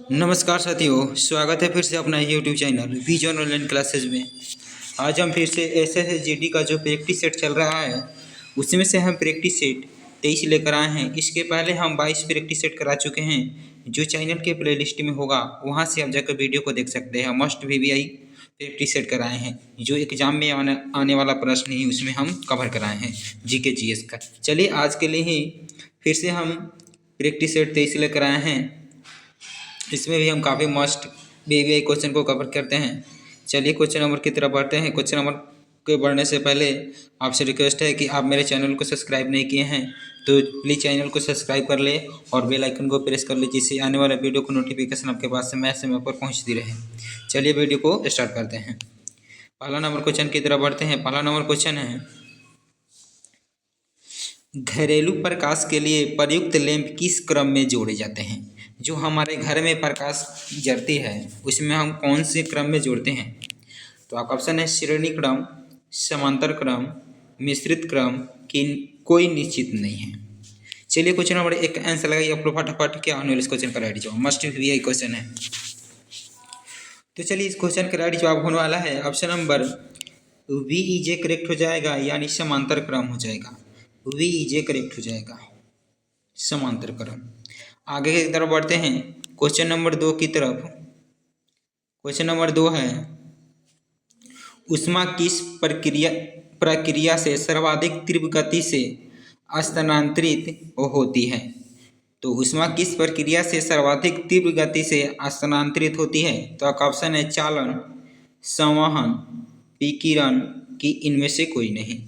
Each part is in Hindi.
नमस्कार साथियों, स्वागत है फिर से अपना YouTube channel vision online classes में। आज हम फिर से SSSGD का जो प्रैक्टिस सेट चल रहा है उसमें से हम प्रैक्टिस सेट 23 लेकर आए हैं। इसके पहले हम 22 प्रैक्टिस सेट करा चुके हैं, जो चैनल के प्लेलिस्ट में होगा वहाँ से आप जाकर वीडियो को देख सकते हैं। मस्ट VVI प्रैक्टिस सेट कराए हैं, जो एग्जाम में आने वाला प्रश्न ही उसमें हम कवर कराए हैं GK GS का। चलिए आज के लिए ही फिर से हम प्रैक्टिस सेट 23 लेकर आए हैं। इसमें भी हम काफ़ी मस्ट VVI क्वेश्चन को कवर करते हैं। चलिए क्वेश्चन नंबर की तरफ बढ़ते हैं। क्वेश्चन नंबर के बढ़ने से पहले आपसे रिक्वेस्ट है कि आप मेरे चैनल को सब्सक्राइब नहीं किए हैं तो प्लीज़ चैनल को सब्सक्राइब कर ले और बेल आइकन को प्रेस कर ले, जिससे आने वाला वीडियो को नोटिफिकेशन आपके पास समय पर पहुंचती रहे। चलिए वीडियो को स्टार्ट करते हैं। पहला नंबर क्वेश्चन की तरफ बढ़ते हैं। पहला नंबर क्वेश्चन है, घरेलू प्रकाश के लिए प्रयुक्त लैंप किस क्रम में जोड़े जाते हैं? जो हमारे घर में प्रकाश जलती है उसमें हम कौन से क्रम में जोड़ते हैं? तो आपका ऑप्शन है श्रेणी क्रम, समांतर क्रम, मिश्रित क्रम की कोई निश्चित नहीं है। चलिए क्वेश्चन नंबर 1 का आंसर लगाइए आप लोग फटाफट। क्या होने वाला इस क्वेश्चन का राइट जवाब? मस्ट VVI क्वेश्चन है। तो चलिए इस क्वेश्चन का राइट जवाब होने वाला है ऑप्शन नंबर VEJ करेक्ट हो जाएगा, यानी समांतर क्रम हो जाएगा। VEJ करेक्ट हो जाएगा, समांतर क्रम। आगे की तरफ बढ़ते हैं क्वेश्चन नंबर 2 की तरफ। क्वेश्चन नंबर 2 है, ऊष्मा किस प्रक्रिया से सर्वाधिक तीव्र गति से स्थानांतरित होती है? तो ऊष्मा किस प्रक्रिया से सर्वाधिक तीव्र गति से स्थानांतरित होती है? तो आपका ऑप्शन है चालन, संवहन, विकिरण की इनमें से कोई नहीं।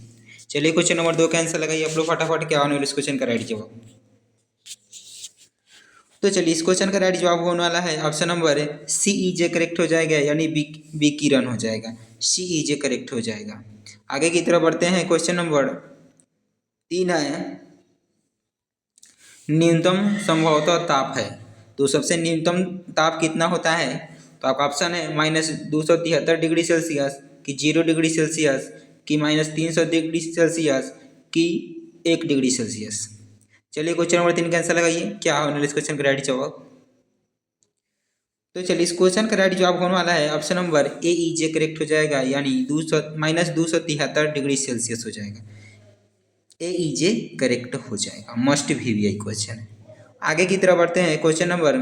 चलिए क्वेश्चन नंबर 2 का आंसर लगाइए आप लोग फटाफट। क्या होने वाला इस क्वेश्चन का राइट जवाब? तो चलिए इस क्वेश्चन का राइट जवाब होने वाला है ऑप्शन नंबर CEJ करेक्ट हो जाएगा, यानी विकिरण हो जाएगा। CEJ करेक्ट हो जाएगा। आगे की तरफ बढ़ते हैं। क्वेश्चन नंबर 3 है, न्यूनतम संभवतः ताप है। तो सबसे न्यूनतम ताप कितना होता है? तो आपका ऑप्शन है -273 डिग्री सेल्सियस, कि 0 डिग्री सेल्सियस, कि -300 डिग्री सेल्सियस, कि 1 डिग्री सेल्सियस। चलिए क्वेश्चन नंबर 3 का आंसर लगाइए। क्या होने वाला इस क्वेश्चन का राइट जवाब? तो चलिए इस क्वेश्चन का राइट जवाब होने वाला है ऑप्शन नंबर AEJ करेक्ट हो जाएगा, यानी -273 डिग्री सेल्सियस हो जाएगा। AEJ करेक्ट हो जाएगा। मस्ट VVI क्वेश्चन है। आगे की तरफ बढ़ते हैं। क्वेश्चन नंबर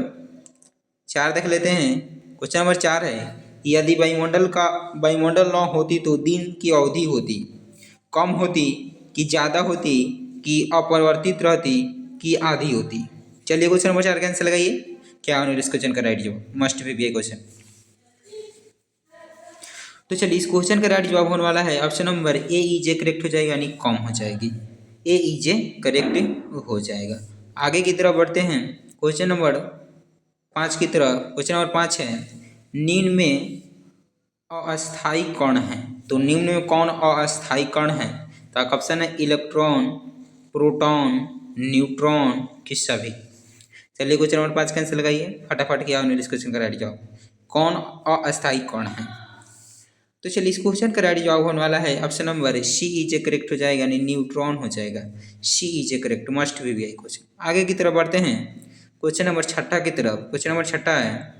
4 देख लेते हैं। क्वेश्चन नंबर 4 है, यदि वायुमंडल न होती तो दिन की अवधि होती, कम होती कि ज़्यादा होती, कि अपरिवर्तित रहती, कि आधी होती? चलिए क्वेश्चन नंबर 4 का आंसर लगाइए। क्या होने इस क्वेश्चन का राइट जवाब? Must VVI question. तो चलिए इस क्वेश्चन का राइट जवाब होने वाला है ऑप्शन नंबर AEJ करेक्ट हो जाएगा, यानी कम हो जाएगी। AEJ करेक्ट हो जाएगा। आगे की तरफ बढ़ते हैं। क्वेश्चन नंबर 5 की तरफ। क्वेश्चन नंबर 5 है, निम्न में अस्थायी कण है। तो निम्न में कौन अस्थायी कण है? तो आपका ऑप्शन है इलेक्ट्रॉन, प्रोटॉन, न्यूट्रॉन की सभी। चलिए क्वेश्चन नंबर 5 का आंसर लगाइए फटाफट। क्या होने इस क्वेश्चन का राइट जवाब? कौन अस्थायी कण है? तो चलिए इस क्वेश्चन का राइट जवाब होने वाला है ऑप्शन नंबर CEJ करेक्ट हो जाएगा, यानी न्यूट्रॉन हो जाएगा। CEJ correct, must VVI question. आगे की तरफ बढ़ते हैं। क्वेश्चन नंबर 6 की तरफ। क्वेश्चन नंबर 6 है,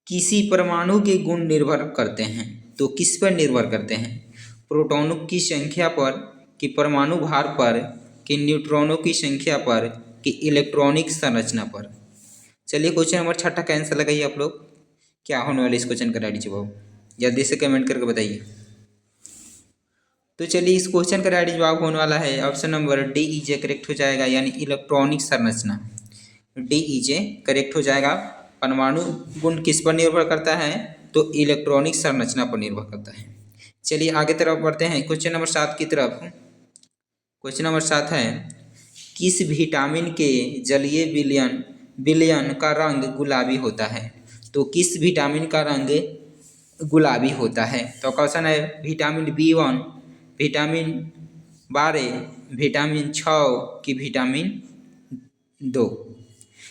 किसी परमाणु के गुण निर्भर करते हैं। तो किस पर निर्भर करते हैं? प्रोटॉनों की संख्या पर, कि परमाणु भार पर, कि न्यूट्रॉनों की संख्या पर, कि इलेक्ट्रॉनिक संरचना पर? चलिए क्वेश्चन नंबर 6 का आंसर लगाइए आप लोग। क्या होने वाला इस क्वेश्चन का राइट जवाब? जल्दी से कमेंट करके बताइए। तो चलिए इस क्वेश्चन का राइट जवाब होने वाला है ऑप्शन नंबर DEJ करेक्ट हो जाएगा, यानी इलेक्ट्रॉनिक संरचना। DEJ करेक्ट हो जाएगा। परमाणु गुण किस पर निर्भर करता है? तो इलेक्ट्रॉनिक संरचना पर निर्भर करता है। चलिए आगे तरफ बढ़ते हैं क्वेश्चन नंबर 7 की तरफ। क्वेश्चन नंबर 7 है, किस विटामिन के जलीय विलयन का रंग गुलाबी होता है? तो किस विटामिन का रंग गुलाबी होता है? तो क्वेश्चन है विटामिन B1, विटामिन 12, विटामिन 6, कि विटामिन 2?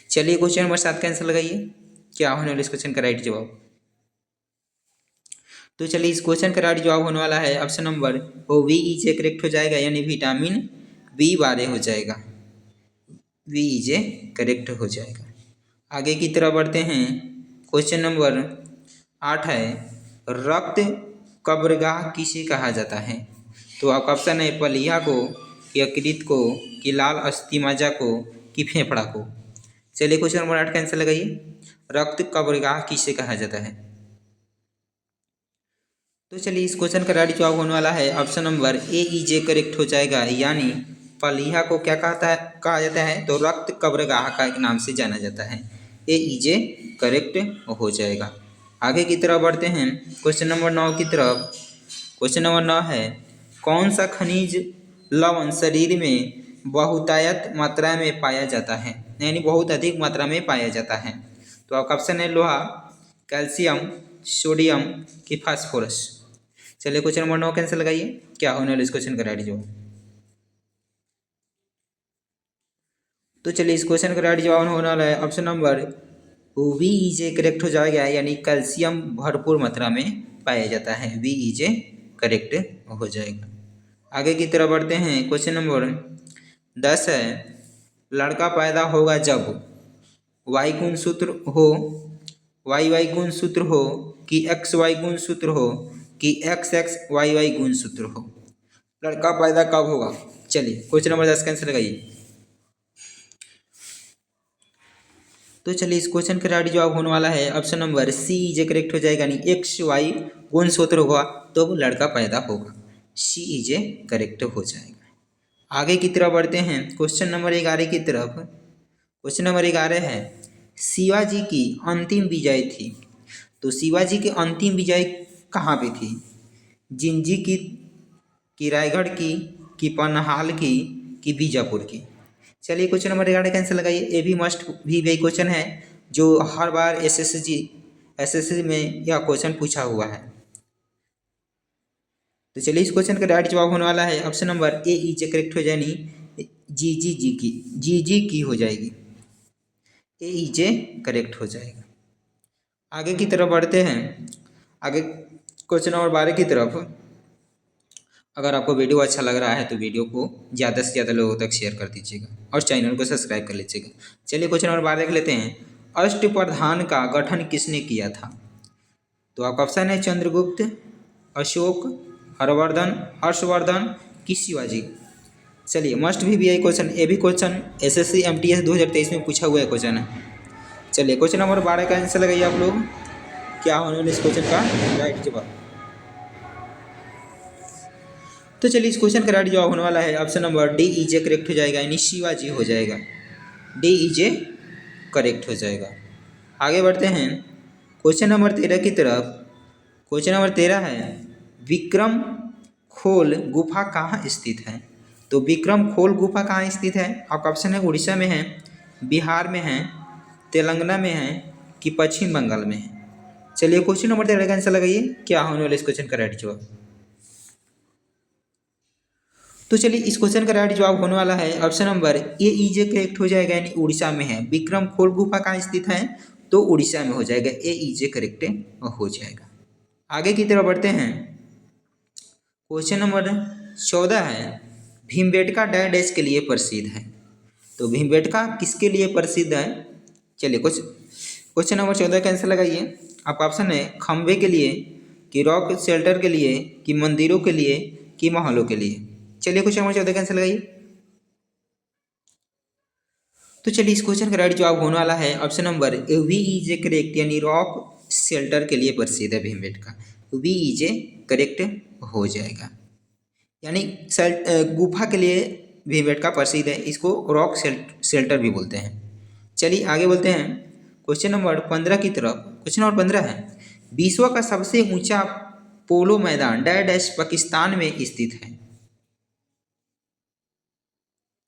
चलिए क्वेश्चन नंबर 7 का आंसर लगाइए। क्या होने वाला इस क्वेश्चन का राइट जवाब? तो चलिए इस क्वेश्चन का राइट जवाब होने वाला है ऑप्शन नंबर VEJ करेक्ट हो जाएगा, यानी विटामिन B12 हो जाएगा। VEJ करेक्ट हो जाएगा। आगे की तरफ बढ़ते हैं। क्वेश्चन नंबर 8 है, रक्त कब्रगाह किसे कहा जाता है? तो आपका ऑप्शन है पलिया को, कि यकृत को, कि लाल अस्थि मज्जा को, कि फेफड़ा को। चलिए क्वेश्चन नंबर 8 का आंसर लगाइए। रक्त कब्रगाह किसे कहा जाता है? तो चलिए इस क्वेश्चन का राइट जवाब होने वाला है option number A E J correct हो जाएगा। यानी पलिया को क्या कहा जाता है? तो रक्त कब्रगाह का एक नाम से जाना जाता है। ए ई जे करेक्ट हो जाएगा। आगे की तरफ बढ़ते हैं क्वेश्चन नंबर 9 की तरफ। क्वेश्चन नंबर 9 है, कौन सा खनिज लवण शरीर में बहुतायत मात्रा में पाया जाता है? यानी बहुत अधिक मात्रा में पाया जाता है। तो आपका ऑप्शन है लोहा, कैल्शियम, सोडियम, कि फास्फोरस। चलिए क्वेश्चन नंबर 9 कैंसिल लगाइए। क्या होने वाला इस क्वेश्चन का राइट जवाब? तो चलिए इस क्वेश्चन का राइट जवाब होने वाला है ऑप्शन नंबर वी ई जे करेक्ट हो जाएगा। यानी कैल्शियम भरपूर मात्रा में पाया जाता है। वी ई जे करेक्ट हो जाएगा। आगे की तरफ बढ़ते हैं। क्वेश्चन नंबर 10 है, लड़का पैदा होगा जब वाई गुणसूत्र हो, वाई वाई गुणसूत्र हो, कि एक्स वाई गुणसूत्र हो, कि एक्स एक्स वाई वाई गुणसूत्र हो। लड़का पैदा कब होगा? चलिए क्वेश्चन नंबर 10 का आंसर लगाइए। तो चलिए इस क्वेश्चन का राइट जवाब होने वाला है ऑप्शन नंबर सी जे करेक्ट हो जाएगा। यानी एक्स वाई गुणसूत्र होगा तो लड़का पैदा होगा। सी जे करेक्ट हो जाएगा। आगे की तरफ बढ़ते हैं क्वेश्चन नंबर 11 की तरफ। क्वेश्चन नंबर 11 है, शिवाजी की अंतिम विजय थी। तो शिवाजी की अंतिम विजय कहाँ पे थी? जिंजी की रायगढ़ की पन्हाल की बीजापुर की। चलिए क्वेश्चन नंबर 11 का आंसर लगाइए। ये भी मस्ट भी वही क्वेश्चन है जो हर बार एसएससी में यह क्वेश्चन पूछा हुआ है। तो चलिए इस क्वेश्चन का राइट जवाब होने वाला है option number A E J correct हो जाएगी। जी की हो जाएगी। ए ई जे करेक्ट हो जाएगा। आगे की तरफ बढ़ते हैं। आगे क्वेश्चन नंबर 12 की तरफ। अगर आपको वीडियो अच्छा लग रहा है तो वीडियो को ज़्यादा से ज़्यादा लोगों तक शेयर कर दीजिएगा और चैनल को सब्सक्राइब कर लीजिएगा। चलिए क्वेश्चन नंबर 12 देख लेते हैं। अष्टप्रधान का गठन किसने किया था? तो आपका ऑप्शन है चंद्रगुप्त, अशोक, हर्षवर्धन, कि शिवाजी। चलिए मस्ट भी है क्वेश्चन। ये भी क्वेश्चन एसएससी एमटीएस 2023 में पूछा हुआ है क्वेश्चन है। चलिए क्वेश्चन नंबर 12 का आंसर लगाइए आप लोग। क्या होने वाला इस क्वेश्चन का राइट जवाब? तो चलिए इस क्वेश्चन का राइट जवाब होने वाला है ऑप्शन नंबर डी ई जे करेक्ट हो जाएगा। यानी शिवाजी हो जाएगा। डी ई जे करेक्ट हो जाएगा। आगे बढ़ते हैं क्वेश्चन नंबर 13 की तरफ। क्वेश्चन नंबर 13 है, विक्रम खोल गुफा कहाँ स्थित है? तो विक्रम खोल गुफा कहाँ स्थित है? आपका ऑप्शन है उड़ीसा में है, बिहार में है, तेलंगाना में है, कि पश्चिम बंगाल में है। चलिए क्वेश्चन नंबर 13 का आंसर लगाइए। क्या होने वाला इस क्वेश्चन का राइट जवाब? तो चलिए इस क्वेश्चन का राइट जवाब होने वाला है option number A E J correct हो जाएगा। यानी उड़ीसा में है। विक्रम खोल गुफा कहाँ स्थित है? तो उड़ीसा में हो जाएगा। ए ई जे करेक्ट हो जाएगा। आगे की तरफ बढ़ते हैं। क्वेश्चन नंबर 14 है, भीमबेटका डैश के लिए प्रसिद्ध है। तो भीमबेटका किसके लिए प्रसिद्ध है? चलिए क्वेश्चन नंबर 14 का आंसर लगाइए। आपका ऑप्शन है खंबे के लिए, कि रॉक शेल्टर के लिए, कि मंदिरों के लिए, कि महलों के लिए। चलिए क्वेश्चन नंबर 14 का आंसर लगाइए। तो चलिए इस क्वेश्चन का राइट जवाब होने वाला है ऑप्शन नंबर वी ई जे करेक्ट। यानी रॉक शेल्टर के लिए प्रसिद्ध है भीमबेटका। वी ई जे करेक्ट हो जाएगा। यानी गुफा के लिए भीमबेटका प्रसिद्ध है। इसको रॉक शेल्टर भी बोलते हैं। चलिए आगे बोलते हैं क्वेश्चन नंबर 15 की तरफ। क्वेश्चन नंबर 15 है, विश्व का सबसे ऊंचा पोलो मैदान डैश पाकिस्तान में स्थित है।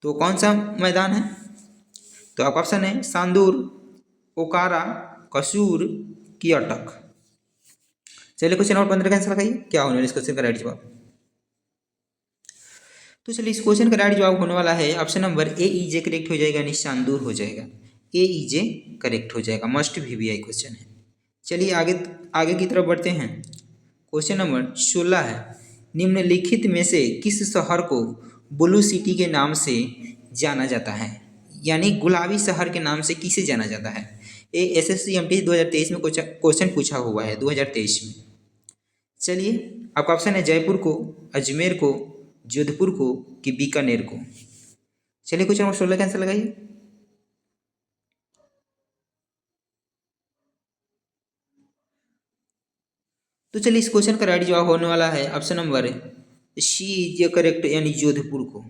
तो कौन सा मैदान है? तो आपका ऑप्शन है सांदूर, ओकारा, कसूर, की अटक। चलिए क्वेश्चन नंबर 15 का आंसर लगाइए। क्या होने वाला इस क्वेश्चन का राइट जवाब? तो चलिए इस क्वेश्चन का राइट जवाब होने वाला है option number A E J correct हो जाएगा। यानी सांदूर हो जाएगा। ए ई जे करेक्ट हो जाएगा। मस्ट भी आई क्वेश्चन है। चलिए आगे की तरफ बढ़ते हैं। क्वेश्चन नंबर 16 है, निम्नलिखित में से किस शहर को ब्लू सिटी के नाम से जाना जाता है? यानी गुलाबी शहर के नाम से किसे जाना जाता है? ये SSC-MT 2023 में क्वेश्चन पूछा हुआ है 2023 में। चलिए आपका ऑप्शन है जयपुर को, अजमेर को, जोधपुर को कि बीकानेर को। चलिए क्वेश्चन नंबर 16 का आंसर लगाइए। तो चलिए इस क्वेश्चन का राइट जवाब होने वाला है option number C is correct, यानी जोधपुर को।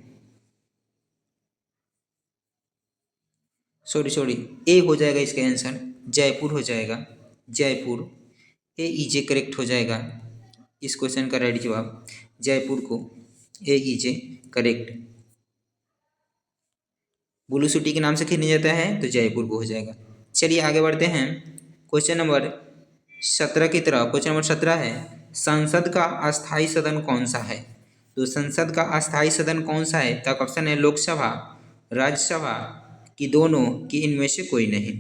सॉरी ए हो जाएगा इसका आंसर, जयपुर हो जाएगा, जयपुर। ए इज करेक्ट हो जाएगा इस क्वेश्चन का राइट जवाब, जयपुर को ए इज करेक्ट। ब्लू सिटी के नाम से खेलने जाता है तो जयपुर को हो जाएगा। चलिए आगे बढ़ते हैं क्वेश्चन नंबर 17 की तरफ। क्वेश्चन नंबर 17 है संसद का अस्थाई सदन कौन सा है। तो संसद का अस्थाई सदन कौन सा है, तो ऑप्शन है लोकसभा, राज्यसभा कि दोनों कि इनमें से कोई नहीं।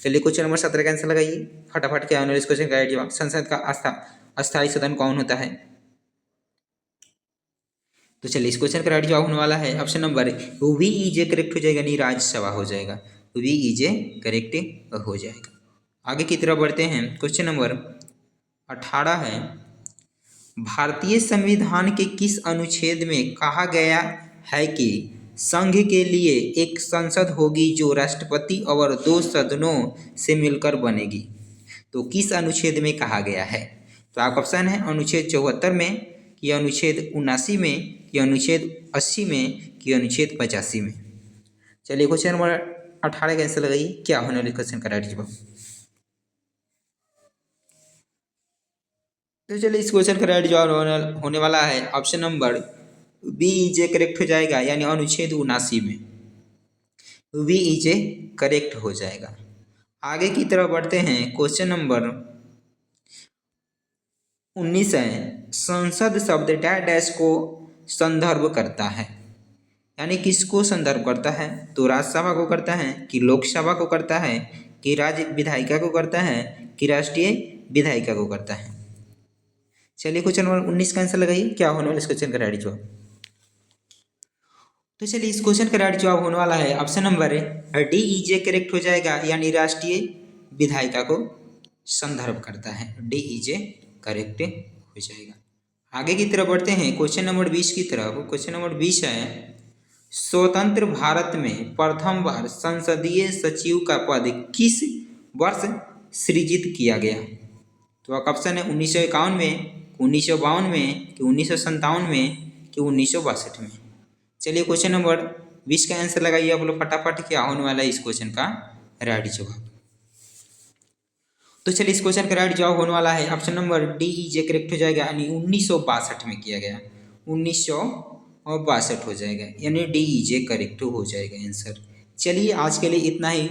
चलिए क्वेश्चन नंबर 17 का आंसर लगाइए फटाफट। क्या होने वाला इस क्वेश्चन का राइट जवाब, संसद का अस्थाई सदन कौन होता है। तो चलिए इस क्वेश्चन का राइट जवाब होने वाला है option number V is correct हो जाएगा, नहीं राज्यसभा हो जाएगा, वी इज करेक्ट हो जाएगा। आगे की तरफ बढ़ते हैं। क्वेश्चन नंबर 18 है भारतीय संविधान के किस अनुच्छेद में कहा गया है कि संघ के लिए एक संसद होगी जो राष्ट्रपति और 2 सदनों से मिलकर बनेगी। तो किस अनुच्छेद में कहा गया है, तो आपका ऑप्शन है अनुच्छेद 74 में कि अनुच्छेद 79 में कि अनुच्छेद 80 में कि अनुच्छेद 85 में। चलिए क्वेश्चन नंबर 18 का आंसर लगाइए, क्या होने वाले क्वेश्चन का राइट जवाब। तो चलिए इस क्वेश्चन का राइट जवाब होने वाला है option number B is correct हो जाएगा, यानी अनुच्छेद 79 में वी इज करेक्ट हो जाएगा। आगे की तरफ बढ़ते हैं। क्वेश्चन नंबर 19 है संसद शब्द डैश को संदर्भ करता है, यानी किसको संदर्भ करता है, तो राज्यसभा को करता है कि लोकसभा को करता है कि राज्य विधायिका को करता है कि राष्ट्रीय विधायिका को करता है। चलिए क्वेश्चन नंबर 19 का आंसर लगाइए, क्या होने वाला इस क्वेश्चन का राइट जवाब। तो चलिए इस क्वेश्चन का राइट जवाब होने वाला है option number D is correct हो जाएगा, यानी राष्ट्रीय विधायिका को संदर्भ करता है, डी इज करेक्ट हो जाएगा। आगे की तरफ बढ़ते हैं क्वेश्चन नंबर 20 की तरफ। क्वेश्चन नंबर 20 है स्वतंत्र भारत में प्रथम बार संसदीय सचिव का पद किस वर्ष सृजित किया गया। तो ऑप्शन है 1951 में, 1952 में कि 1957 में कि 1962 में। चलिए क्वेश्चन नंबर 20 का आंसर लगाइए आप लोग फटाफट, क्या होने वाला है इस क्वेश्चन का राइट जवाब। तो चलिए इस क्वेश्चन का राइट जवाब होने वाला है option number D is correct हो जाएगा, यानी 1962 में किया गया, 1962 हो जाएगा, यानी डी इज करेक्ट हो जाएगा आंसर। चलिए आज के लिए इतना ही,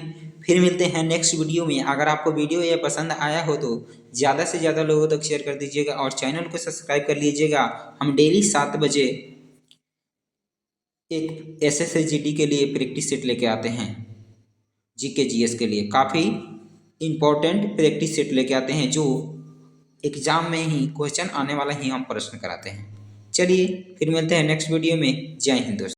फिर मिलते हैं नेक्स्ट वीडियो में। अगर आपको वीडियो ये पसंद आया हो तो ज़्यादा से ज़्यादा लोगों तक शेयर कर दीजिएगा और चैनल को सब्सक्राइब कर लीजिएगा। हम डेली 7 बजे एक SSC-GD के लिए प्रैक्टिस सेट लेके आते हैं, GK GS के लिए काफ़ी इम्पोर्टेंट प्रैक्टिस सेट लेके आते हैं, जो एग्ज़ाम में ही क्वेश्चन आने वाला ही हम प्रश्न कराते हैं। चलिए फिर मिलते हैं नेक्स्ट वीडियो में। जय हिंद दोस्तों।